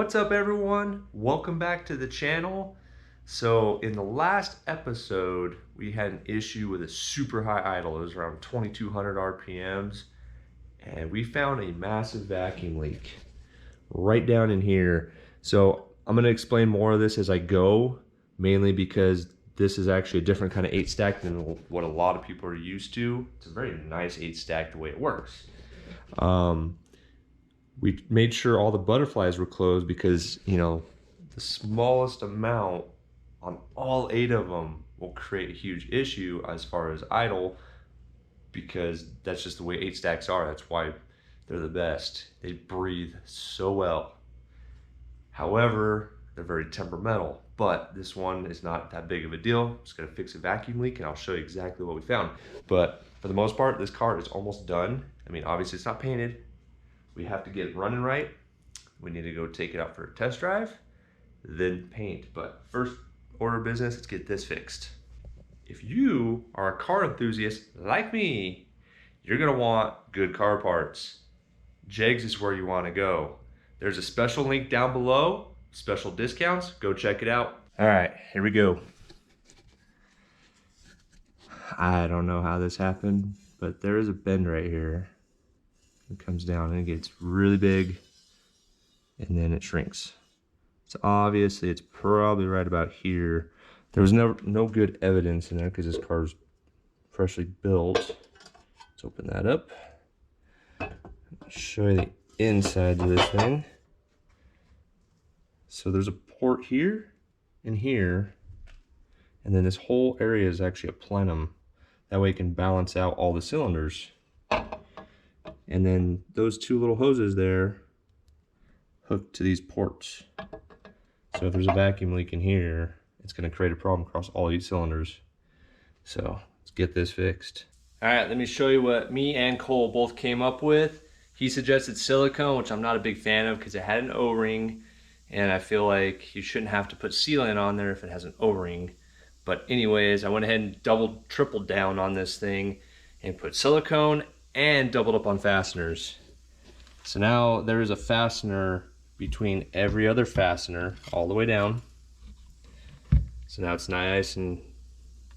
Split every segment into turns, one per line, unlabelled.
What's up everyone? Welcome back to the channel. So in the last episode, we had an issue with a super high idle. It was around 2200 RPMs. And we found a massive vacuum leak right down in here. So I'm gonna explain more of this as I go, mainly because this is actually a different kind of 8 stack than what a lot of people are used to. It's a very nice 8 stack the way it works. We made sure all the butterflies were closed because, you know, the smallest amount on all 8 of them will create a huge issue as far as idle, because that's just the way 8 stacks are. That's why they're the best. They breathe so well. However, they're very temperamental, but this one is not that big of a deal. I'm just gonna fix a vacuum leak and I'll show you exactly what we found. But for the most part, this car is almost done. I mean, obviously it's not painted. We have to get it running right. We need to go take it out for a test drive, then paint. But first order of business, let's get this fixed. If you are a car enthusiast like me, you're gonna want good car parts. Jegs is where you wanna go. There's a special link down below, special discounts, go check it out. All right, here we go. I don't know how this happened, but there is a bend right here. It comes down and it gets really big and then it shrinks. So obviously it's probably right about here. There was no good evidence in there because this car's freshly built. Let's open that up. Show you the inside of this thing. So there's a port here and here, and then this whole area is actually a plenum. That way it can balance out all the cylinders. And then those 2 little hoses there hook to these ports. So if there's a vacuum leak in here, it's going to create a problem across all 8 cylinders. So let's get this fixed. All right, let me show you what me and Cole both came up with. He suggested silicone, which I'm not a big fan of because it had an O-ring, and I feel like you shouldn't have to put sealant on there if it has an O-ring. But anyways, I went ahead and tripled down on this thing and put silicone and doubled up on fasteners. So now there is a fastener between every other fastener all the way down. So now it's nice and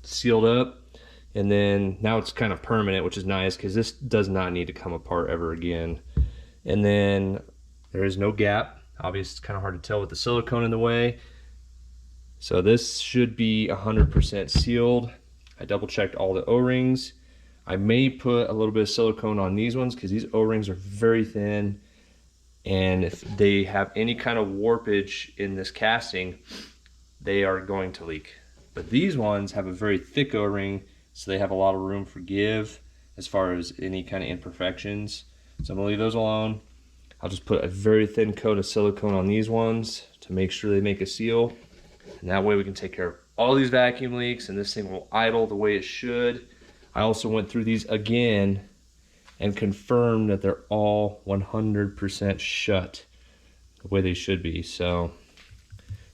sealed up. And then now it's kind of permanent, which is nice because this does not need to come apart ever again. And then there is no gap. Obviously it's kind of hard to tell with the silicone in the way. So this should be 100% sealed. I double checked all the O-rings. I may put a little bit of silicone on these ones because these O-rings are very thin, and if they have any kind of warpage in this casting, they are going to leak. But these ones have a very thick O-ring, so they have a lot of room for give as far as any kind of imperfections. So I'm gonna leave those alone. I'll just put a very thin coat of silicone on these ones to make sure they make a seal, and that way we can take care of all these vacuum leaks and this thing will idle the way it should. I also went through these again and confirmed that they're all 100% shut the way they should be. So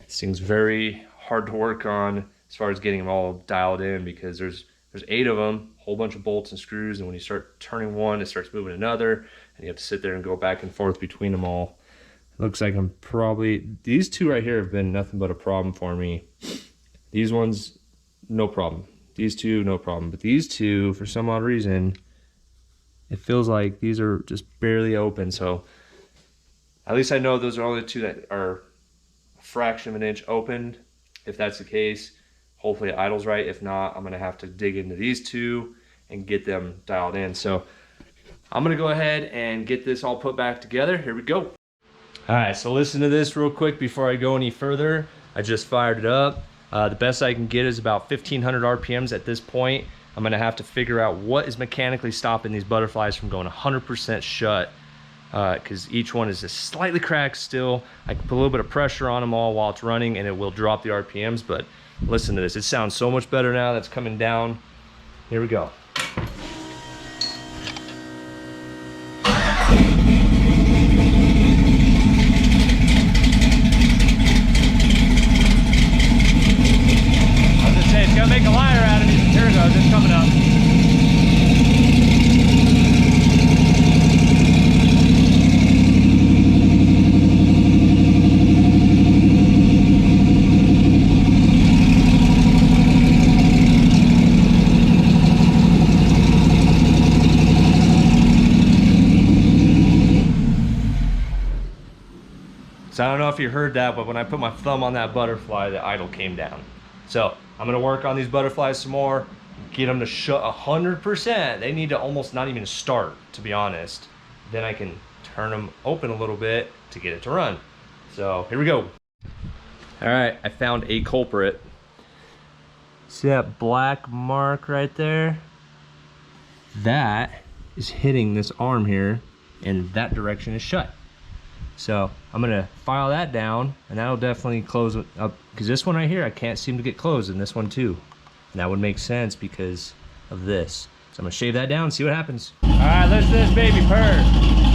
this thing's very hard to work on as far as getting them all dialed in because there's 8 of them, a whole bunch of bolts and screws, and when you start turning one, it starts moving another, and you have to sit there and go back and forth between them all. It looks like I'm probably, these 2 right here have been nothing but a problem for me. These ones, no problem. These 2, no problem. But these 2, for some odd reason, it feels like these are just barely open. So at least I know those are only the 2 that are a fraction of an inch open. If that's the case, hopefully it idles right. If not, I'm gonna have to dig into these 2 and get them dialed in. So I'm gonna go ahead and get this all put back together. Here we go. All right, so listen to this real quick before I go any further. I just fired it up. The best I can get is about 1500 RPMs at this point. I'm gonna have to figure out what is mechanically stopping these butterflies from going 100% shut, because each one is just slightly cracked still. I can put a little bit of pressure on them all while it's running and it will drop the RPMs, but listen to this. It sounds so much better now that's coming down. Here we go. Make a liar out of me. Here it goes, it's coming up. So I don't know if you heard that, but when I put my thumb on that butterfly, the idle came down. So I'm gonna work on these butterflies some more, get them to shut 100%. They need to almost not even start, to be honest. Then I can turn them open a little bit to get it to run. So here we go. All right, I found a culprit. See that black mark right there? That is hitting this arm here, and that direction is shut. So I'm gonna file that down, and that'll definitely close it up, because this one right here I can't seem to get closed, and this one too. And that would make sense because of this. So I'm gonna shave that down and see what happens. All right, let's do this baby purr.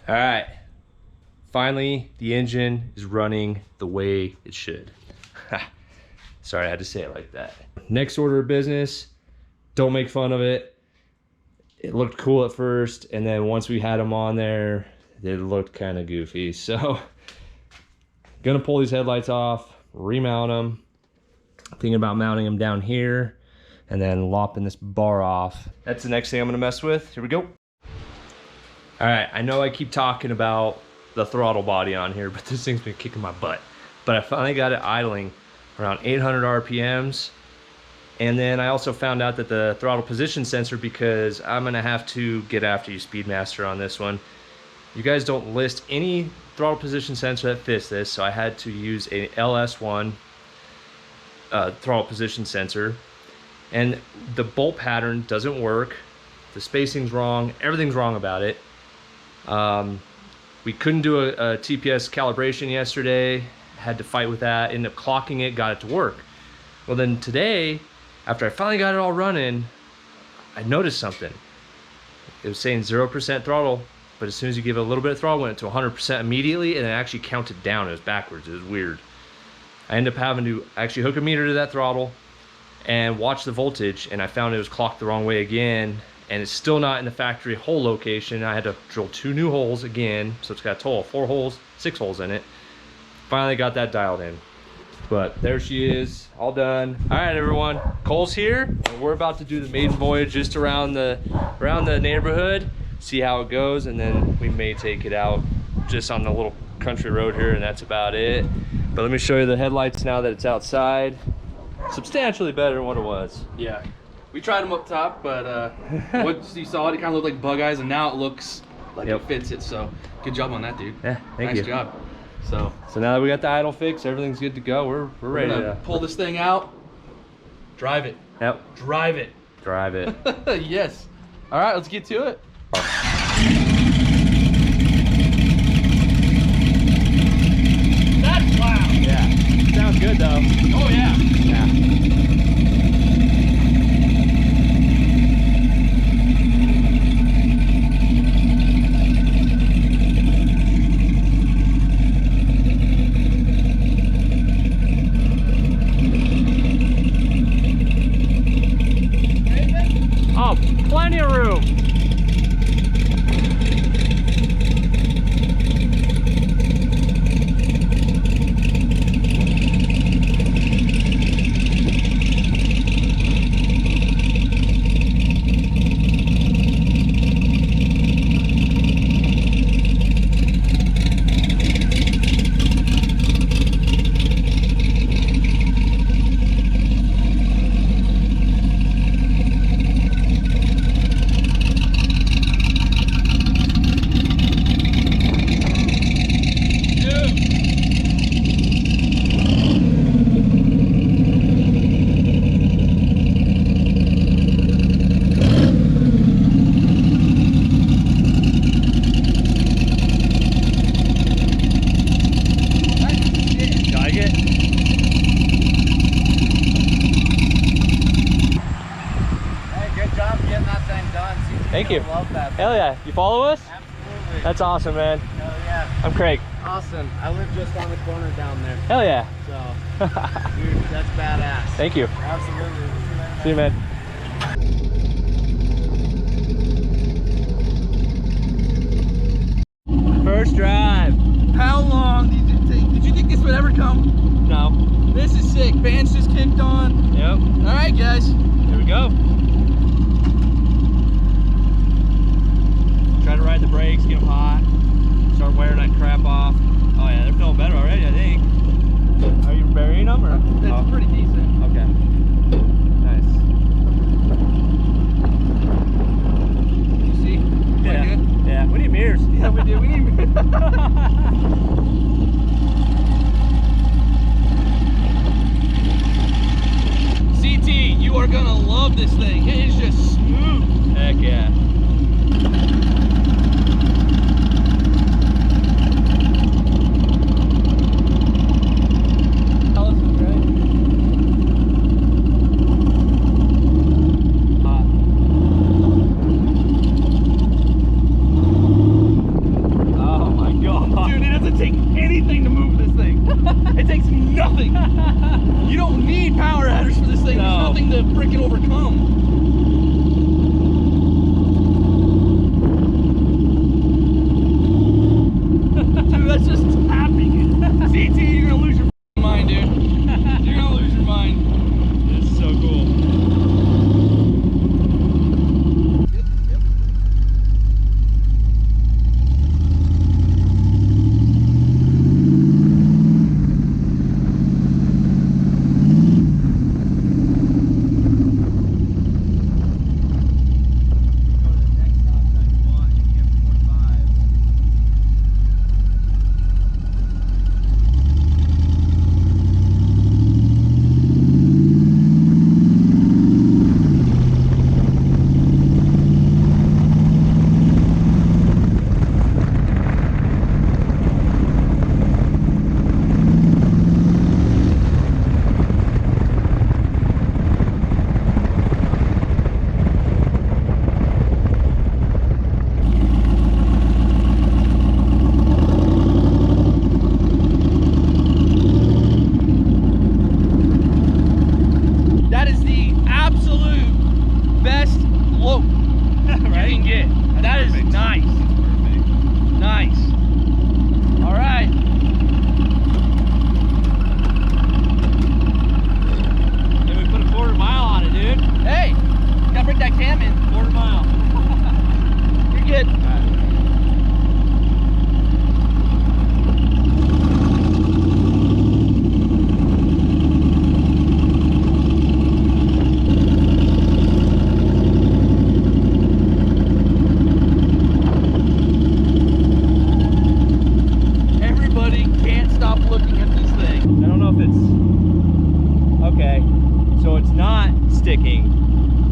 All right, finally the engine is running the way it should. Sorry, I had to say it like that. Next order of business, don't make fun of it. It looked cool at first, and then once we had them on there, it looked kind of goofy. So, gonna pull these headlights off, remount them. Thinking about mounting them down here, and then lopping this bar off. That's the next thing I'm gonna mess with. Here we go. All right, I know I keep talking about the throttle body on here, but this thing's been kicking my butt. But I finally got it idling around 800 RPMs. And then I also found out that the throttle position sensor, because I'm gonna have to get after you, Speedmaster, on this one. You guys don't list any throttle position sensor that fits this, so I had to use a LS1 throttle position sensor. And the bolt pattern doesn't work. The spacing's wrong, everything's wrong about it. We couldn't do a TPS calibration yesterday, had to fight with that, ended up clocking it, got it to work. Well then today, after I finally got it all running, I noticed something. It was saying 0% throttle, but as soon as you give it a little bit of throttle, it went to 100% immediately, and it actually counted down. It was backwards, it was weird. I ended up having to actually hook a meter to that throttle and watch the voltage, and I found it was clocked the wrong way again, and it's still not in the factory hole location. I had to drill 2 new holes again, so it's got a total of 4 holes, 6 holes in it. Finally got that dialed in. But there she is, all done. All right, everyone, Cole's here, and we're about to do the maiden voyage just around the neighborhood, see how it goes, and then we may take it out just on the little country road here, and that's about it. But let me show you the headlights now that it's outside. Substantially better than what it was.
Yeah. We tried them up top, but once you saw it, it kind of looked like bug eyes, and now it looks like it fits it. So good job on that, dude.
Yeah, thank you.
Nice job. So
now that we got the idle fixed, everything's good to go. We're ready to
pull this thing out, drive it.
Yep.
Drive it.
Drive it.
Yes. All right, let's get to it. That's loud.
Yeah. Sounds good though.
Oh yeah.
Yeah. Oh, plenty of room. Thank you.
Love that.
Hell yeah. You follow us?
Absolutely.
That's awesome, man.
Hell yeah.
I'm Craig.
Awesome. I live just on the corner down there.
Hell yeah.
So, dude, that's badass.
Thank you.
Absolutely.
See you, man.
First drive.
How long did it take? Did you think this would ever come?
No.
This is sick. Fans just kicked on.
Yep.
All right, guys.
Here we go. Try to ride the brakes, get them hot. Start wearing that crap off. Oh yeah, they're feeling better already, I think. Are you burying them or?
That's pretty decent.
Okay. Nice.
You see?
Yeah.
Good?
Yeah. We need mirrors.
Yeah, we do. We need. CT, you are gonna love this thing. It is just smooth.
Heck yeah.
It takes nothing. You don't need power adders for this thing. There's nothing to freaking overcome. Dude, that's just tapping. CT, you're gonna lose your mind, dude. You're gonna lose your mind.
This is so cool.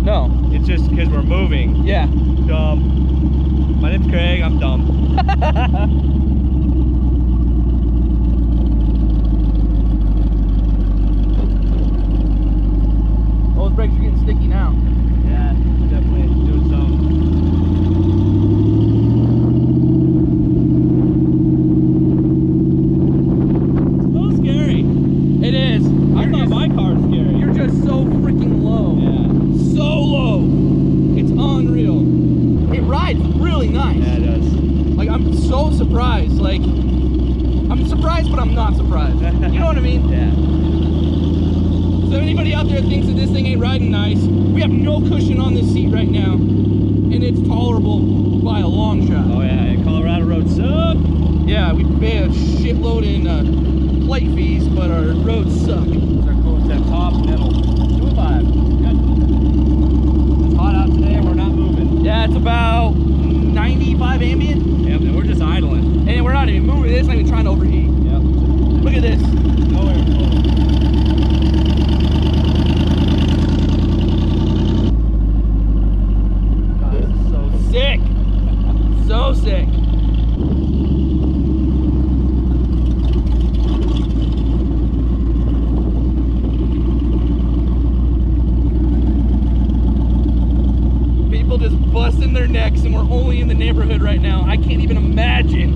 No.
It's just because we're moving.
Yeah.
Dumb. My name's Craig, I'm dumb.
Those brakes are getting sticky now.
Yeah, definitely doing some. It's a little scary.
It is.
I thought my car's scary.
You're just so freaking low.
Yeah.
So low. It's unreal. It rides really nice.
Yeah, it does.
Like, I'm so surprised. Like, I'm surprised, but I'm not surprised. You know what I mean?
Yeah.
So anybody out there that thinks that this thing ain't riding nice, we have no cushion on this seat right now, and it's tolerable by a long shot.
Oh yeah, Colorado roads suck.
Yeah, we pay a shitload in plate fees, but our roads suck.
Those are cool. It's that top middle. 205. Good. It's hot out today. We're not moving.
Yeah, it's about 95 ambient.
Yep, and we're just idling.
And we're not even moving. It's not even trying to overheat.
Yep.
Look at this.
No airflow.
God, this is so sick. So sick. People just busting their necks, and we're only in the neighborhood right now. I can't even imagine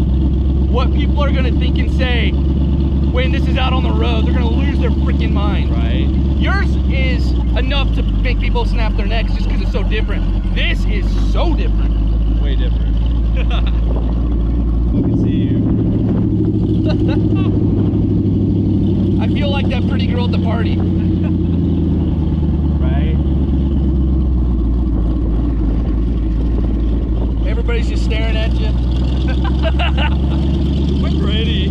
what people are gonna think and say when this is out on the road. They're gonna lose their freaking mind.
Right.
Yours is enough to make people snap their necks just because it's so different. This is so different.
Way different. fucking see you.
I feel like that pretty girl at the party.
Right?
Everybody's just staring at you.
We're pretty.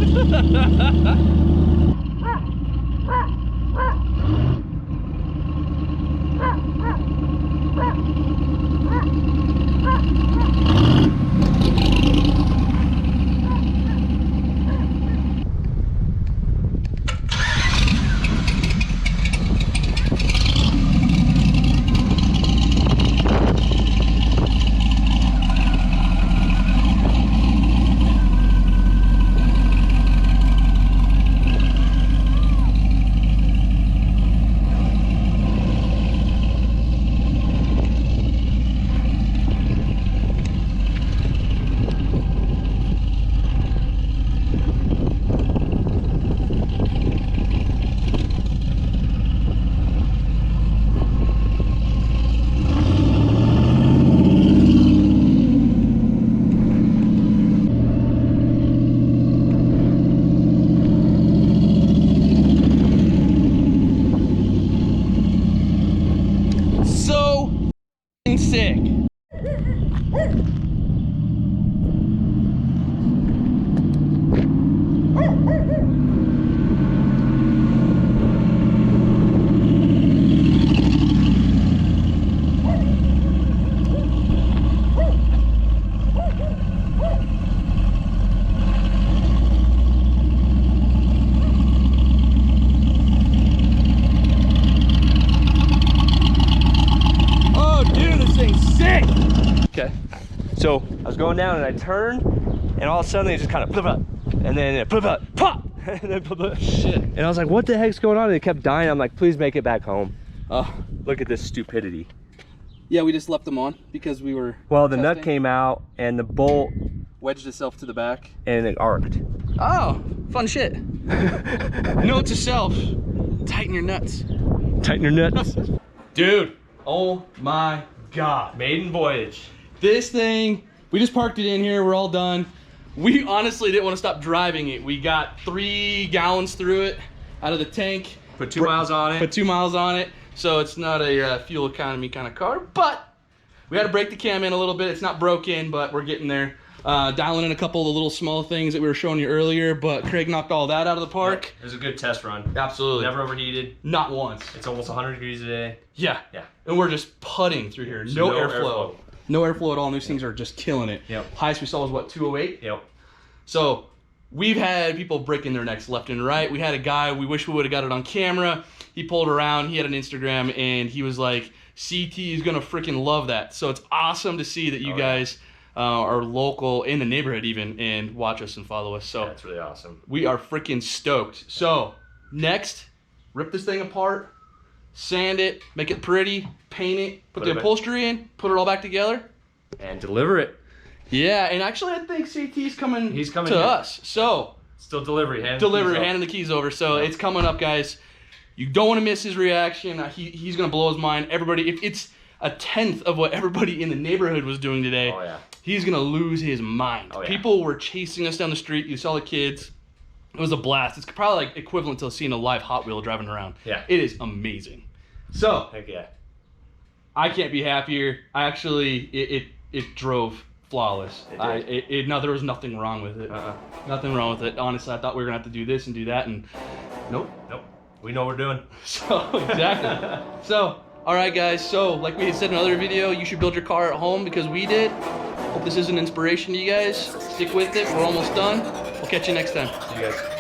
So sick. Oh, dude, this thing's sick. Okay.
So I was going down and I turned, and all of a sudden it just kind of flip up, and then it flip up, pop, and then flip up.
Shit.
And I was like, what the heck's going on? And it kept dying. I'm like, please make it back home. Look at this stupidity.
Yeah, we just left them on because we were.
Well, the nut
testing.
came out and the bolt,
Wedged itself to the back.
and it arced.
Oh, fun shit. Note to self: tighten your nuts.
Tighten your nuts.
Dude, oh my god.
Maiden voyage.
This thing, we just parked it in here, we're all done. We honestly didn't want to stop driving it. We got 3 gallons through it out of the tank.
Put 2 miles on it.
Put 2 miles on it. So it's not a fuel economy kind of car, but we had to break the cam in a little bit. It's not broken, but we're getting there. Dialing in a couple of the little small things that we were showing you earlier, but Craig knocked all that out of the park.
It was a good test run.
Absolutely.
Never overheated.
Not once.
It's almost 100 degrees a day.
Yeah.
Yeah.
And we're just putting through here. No airflow. No airflow at all. And these things are just killing it.
Yep.
Highest we saw was what, 208?
Yep.
So we've had people breaking their necks left and right. We had a guy, we wish we would have got it on camera. He pulled around, he had an Instagram, and he was like, CT is gonna freaking love that. So it's awesome to see that you guys are local in the neighborhood even and watch us and follow us. So
That's really awesome.
we are freaking stoked. So next, rip this thing apart, sand it, make it pretty, paint it, put the upholstery in, put it all back together.
And deliver it.
Yeah, and actually I think CT's coming,
He's coming
to
here.
us. So
Still delivery.
handing the keys over. So it's coming up, guys. You don't want to miss his reaction. He's gonna blow his mind. Everybody, if it's a tenth of what everybody in the neighborhood was doing today,
Oh, yeah.
he's gonna lose his mind.
Oh, yeah.
People were chasing us down the street. You saw the kids. It was a blast. It's probably like equivalent to seeing a live Hot Wheel driving around.
Yeah.
It is amazing. So
Heck yeah.
I can't be happier. I actually, it drove flawless.
It did.
No, there was nothing wrong with it. Nothing wrong with it. Honestly, I thought we were gonna have to do this and do that, and nope.
Nope. We know what we're doing.
So exactly. So, all right, guys. So, like we had said in another video, you should build your car at home because we did. Hope this is an inspiration to you guys. Stick with it. We're almost done. We'll catch you next time.
See you guys.